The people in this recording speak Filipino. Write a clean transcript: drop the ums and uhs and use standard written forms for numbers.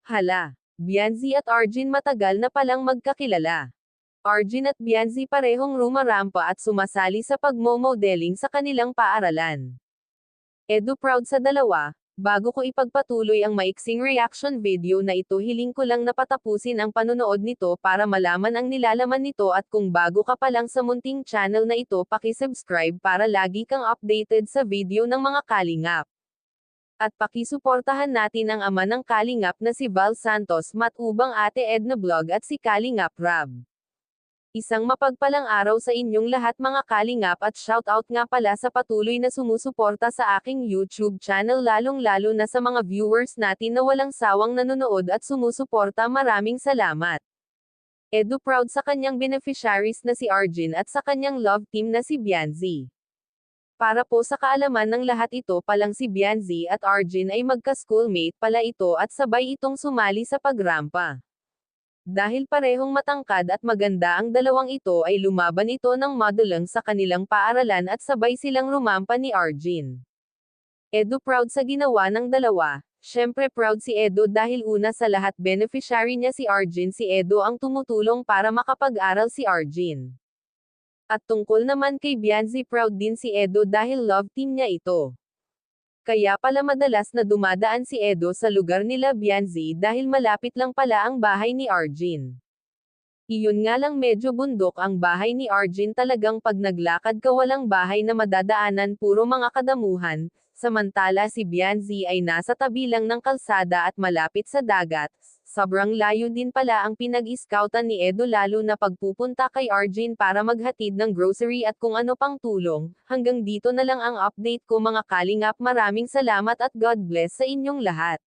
Hala, Bianzi at Arjun matagal na palang magkakilala. Arjun at Bianzi parehong rumarampa at sumasali sa pagmo-modeling sa kanilang paaralan. Edu proud sa dalawa. Bago ko ipagpatuloy ang maiksing reaction video na ito, hiling ko lang napatapusin ang panonood nito para malaman ang nilalaman nito, at kung bago ka pa lang sa munting channel na ito, paki-subscribe para lagi kang updated sa video ng mga kalingap. At pakisuportahan natin ang ama ng kalingap na si Val Santos, matubang Ate Edna Vlog at si Kalingap Rab. Isang mapagpalang araw sa inyong lahat mga kalingap, at shoutout nga pala sa patuloy na sumusuporta sa aking YouTube channel, lalong-lalo na sa mga viewers natin na walang sawang nanonood at sumusuporta. Maraming salamat. Edu proud sa kanyang beneficiaries na si Arjun at sa kanyang love team na si Bianzi. Para po sa kaalaman ng lahat, ito palang si Bianzi at Arjun ay magka-schoolmate pala ito at sabay itong sumali sa pagrampa. Dahil parehong matangkad at maganda ang dalawang ito, ay lumaban ito ng modeling sa kanilang paaralan at sabay silang rumampa ni Arjun. Edu proud sa ginawa ng dalawa. Syempre proud si Edu dahil una sa lahat beneficiary niya si Arjun, si Edu ang tumutulong para makapag-aral si Arjun. At tungkol naman kay Bianzi, proud din si Edu dahil love team niya ito. Kaya pala madalas na dumadaan si Edo sa lugar nila Bianzi dahil malapit lang pala ang bahay ni Arjun. Iyon nga lang, medyo bundok ang bahay ni Arjun, talagang pag naglakad ka walang bahay na madadaanan, puro mga kadamuhan, samantala si Bianzi ay nasa tabi lang ng kalsada at malapit sa dagat. Sobrang layo din pala ang pinag-scoutan ni Edo, lalo na pagpupunta kay Arjun para maghatid ng grocery at kung ano pang tulong. Hanggang dito na lang ang update ko mga kalingap, maraming salamat at God bless sa inyong lahat.